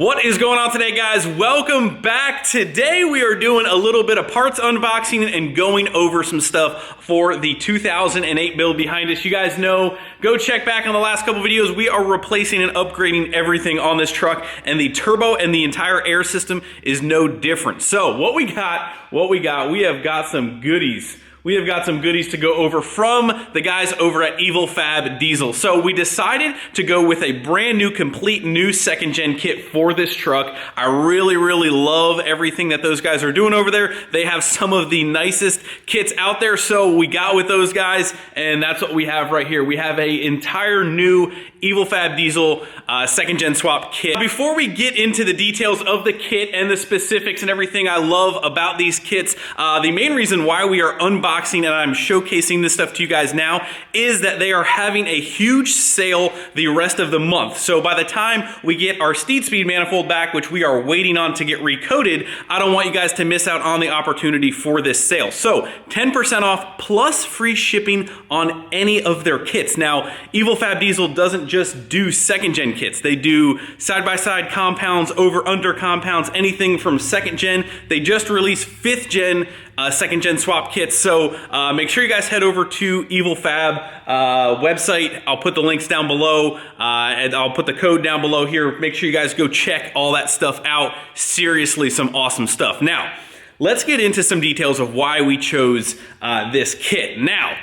What is going on today, guys? Welcome back. Today we are doing a little bit of parts unboxing and going over some stuff for the 2008 build behind us. You guys know, go check back on the last couple videos. We are replacing and upgrading everything on this truck, and the turbo and the entire air system is no different. So what we have got some goodies. We have got some goodies to go over from the guys over at Evil Fab Diesel. So we decided to go with a brand new, complete new second gen kit for this truck. I really love everything that those guys are doing over there. They have some of the nicest kits out there, so we got with those guys, and that's what we have right here. We have an entire new Evil Fab Diesel second gen swap kit. Before we get into the details of the kit and the specifics and everything I love about these kits, the main reason why we are unboxing and I'm showcasing this stuff to you guys now is that they are having a huge sale the rest of the month. So by the time we get our Steed Speed manifold back, which we are waiting on to get recoated, I don't want you guys to miss out on the opportunity for this sale. So 10% off plus free shipping on any of their kits. Now, Evil Fab Diesel doesn't just do second gen kits. They do side-by-side compounds, over-under compounds, anything from second gen. They just released 5th gen second gen swap kits. So make sure you guys head over to Evil Fab website. I'll put the links down below and I'll put the code down below here. Make sure you guys go check all that stuff out. Seriously, some awesome stuff. Now, let's get into some details of why we chose this kit. Now,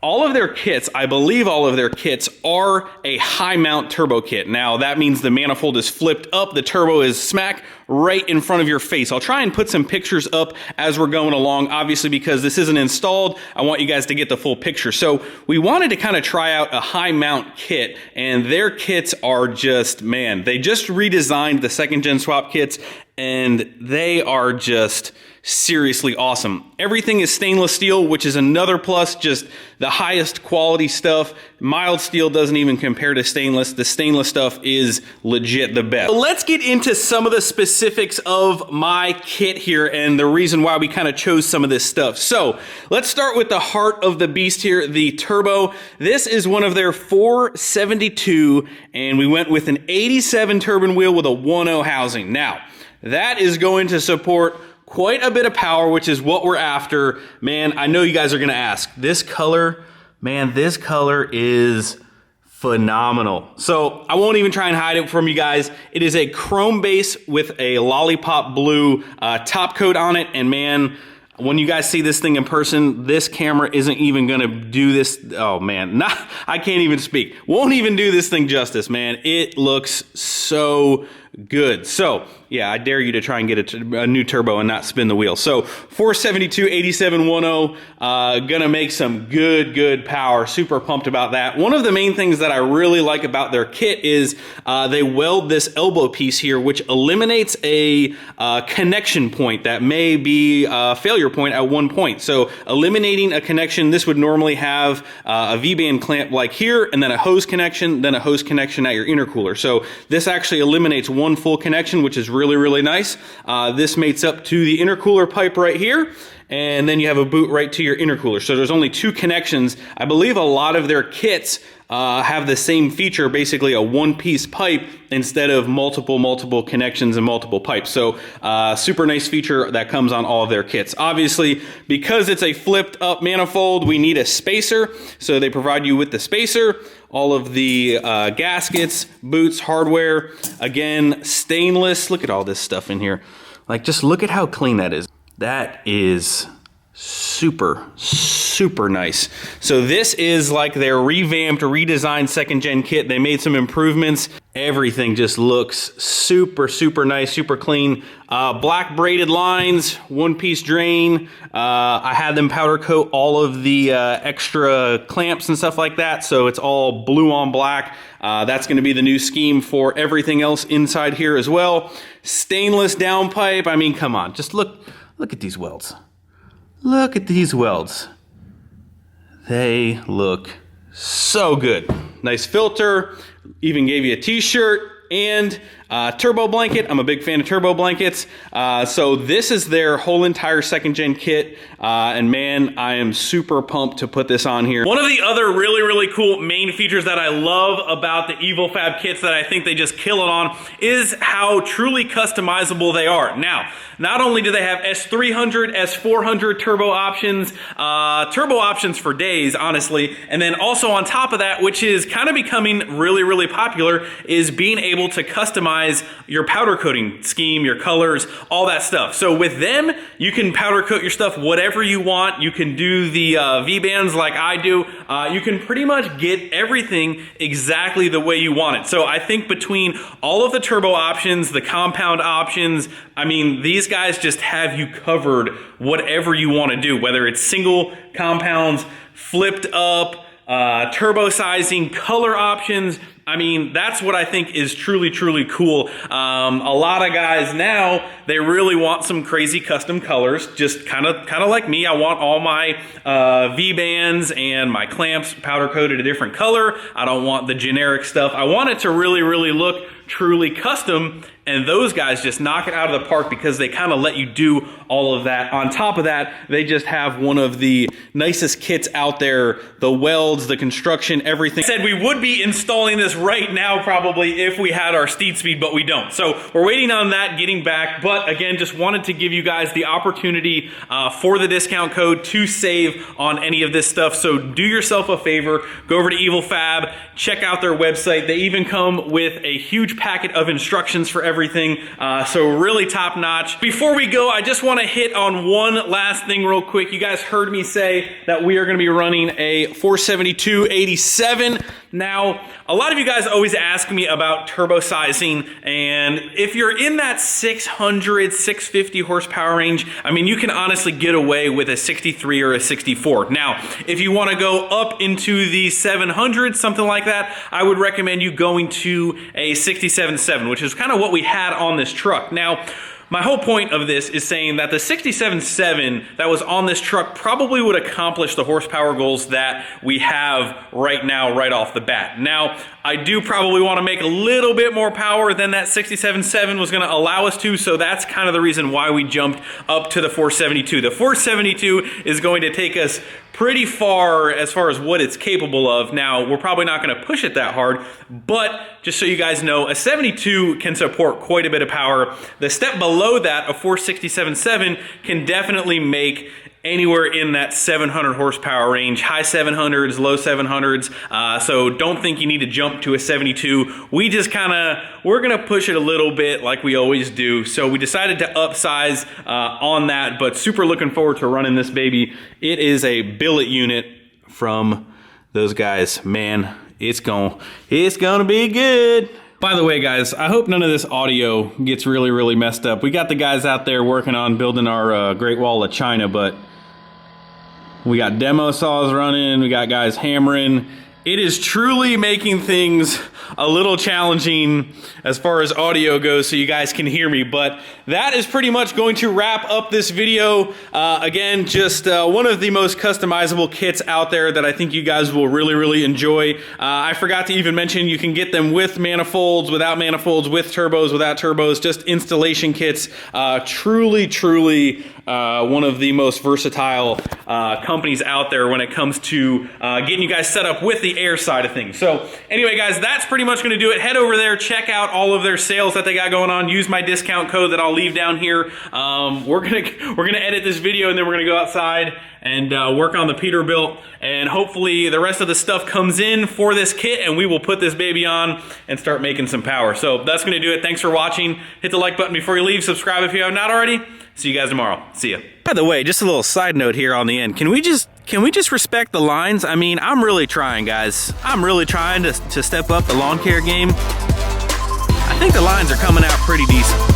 all of their kits, I believe all of their kits are a high mount turbo kit. Now that means the manifold is flipped up, the turbo is smack right in front of your face. I'll try and put some pictures up as we're going along, obviously because this isn't installed, I want you guys to get the full picture. So we wanted to kind of try out a high mount kit, and their kits are just, man, they just redesigned the second gen swap kits and they are just seriously awesome. Everything is stainless steel, which is another plus, just the highest quality stuff. Mild steel doesn't even compare to stainless. The stainless stuff is legit the best. So let's get into some of the specifics of my kit here and the reason why we kind of chose some of this stuff. So let's start with the heart of the beast here, the turbo. This is one of their 472, and we went with an 87 turbine wheel with a 1.0 housing. Now, that is going to support quite a bit of power, which is what we're after. Man, I know you guys are gonna ask, this color, man, this color is phenomenal. So I won't even try and hide it from you guys. It is a chrome base with a lollipop blue top coat on it, and man, when you guys see this thing in person, this camera isn't even gonna do this. Oh man, I can't even speak. Won't even do this thing justice, man. It looks so good. So yeah, I dare you to try and get a new turbo and not spin the wheel. So 472, 87, 1.0, gonna make some good power. Super pumped about that. One of the main things that I really like about their kit is they weld this elbow piece here, which eliminates a connection point that may be a failure point at one point. So eliminating a connection, this would normally have a V-band clamp like here, and then a hose connection at your intercooler. So this actually eliminates one full connection, which is really nice. This mates up to the intercooler pipe right here, and then you have a boot right to your intercooler. So there's only 2 connections. I believe a lot of their kits have the same feature, basically a one-piece pipe instead of multiple connections and multiple pipes. So super nice feature that comes on all of their kits. Obviously, because it's a flipped up manifold, we need a spacer. So they provide you with the spacer, all of the gaskets, boots, hardware, again, stainless. Look at all this stuff in here. Like, just look at how clean that is. That is super nice. So this is like their revamped, redesigned second gen kit. They made some improvements. Everything just looks super nice, super clean. Black braided lines, one-piece drain. I had them powder coat all of the extra clamps and stuff like that, so it's all blue on black. That's gonna be the new scheme for everything else inside here as well. Stainless downpipe. I mean, come on, just look at these welds. Look at these welds. They look so good. Nice filter, even gave you a t-shirt, and turbo blanket. I'm a big fan of turbo blankets. So this is their whole entire second gen kit. And man, I am super pumped to put this on here. One of the other really cool main features that I love about the EvilFab kits that I think they just kill it on is how truly customizable they are. Now, not only do they have S300, S400 turbo options for days, honestly, and then also on top of that, which is kind of becoming really popular, is being able to customize your powder coating scheme, your colors, all that stuff. So with them, you can powder coat your stuff whatever you want. You can do the V-bands like I do. You can pretty much get everything exactly the way you want it. So I think between all of the turbo options, the compound options, I mean, these guys just have you covered whatever you want to do, whether it's single compounds, flipped up, turbo sizing, color options. I mean, that's what I think is truly cool. A lot of guys now, they really want some crazy custom colors, just kind of like me. I want all my V-bands and my clamps powder coated a different color. I don't want the generic stuff. I want it to really look truly custom, and those guys just knock it out of the park because they kind of let you do all of that. On top of that, they just have one of the nicest kits out there, the welds, the construction, everything. I said we would be installing this right now probably if we had our steed speed, but we don't. So we're waiting on that getting back, but again, just wanted to give you guys the opportunity for the discount code to save on any of this stuff. So do yourself a favor, go over to EvilFab, check out their website. They even come with a huge packet of instructions for everything, so really top notch. Before we go, I just want to hit on one last thing real quick. You guys heard me say that we are going to be running a 472/87. Now, a lot of you guys always ask me about turbo sizing, and if you're in that 600, 650 horsepower range, I mean, you can honestly get away with a 63 or a 64. Now, if you want to go up into the 700, something like that, I would recommend you going to a 67.7, which is kind of what we had on this truck. Now, my whole point of this is saying that the 67.7 that was on this truck probably would accomplish the horsepower goals that we have right now, right off the bat. Now, I do probably want to make a little bit more power than that 67.7 was going to allow us to, so that's kind of the reason why we jumped up to the 472. The 472 is going to take us pretty far as what it's capable of. Now, we're probably not going to push it that hard, but just so you guys know, a 72 can support quite a bit of power. The step below that, a 467.7, can definitely make anywhere in that 700 horsepower range, high 700s, low 700s. So don't think you need to jump to a 72. We're gonna push it a little bit like we always do. So we decided to upsize on that, but super looking forward to running this baby. It is a billet unit from those guys. Man, it's gonna be good. By the way, guys, I hope none of this audio gets really messed up. We got the guys out there working on building our Great Wall of China, but we got demo saws running, we got guys hammering. It is truly making things a little challenging as far as audio goes so you guys can hear me, but that is pretty much going to wrap up this video. Again, just one of the most customizable kits out there that I think you guys will really enjoy. I forgot to even mention you can get them with manifolds, without manifolds, with turbos, without turbos, just installation kits. Truly one of the most versatile companies out there when it comes to getting you guys set up with the air side of things. So anyway, guys, that's pretty much going to do it. Head over there, check out all of their sales that they got going on. Use my discount code that I'll leave down here. We're gonna edit this video, and then we're gonna go outside and work on the Peterbilt, and hopefully the rest of the stuff comes in for this kit, and we will put this baby on and start making some power. So that's gonna do it. Thanks for watching. Hit the like button before you leave. Subscribe if you have not already. See you guys tomorrow. See ya. By the way, just a little side note here on the end. Can we just respect the lines? I mean, I'm really trying, guys. I'm really trying to step up the lawn care game. I think the lines are coming out pretty decent.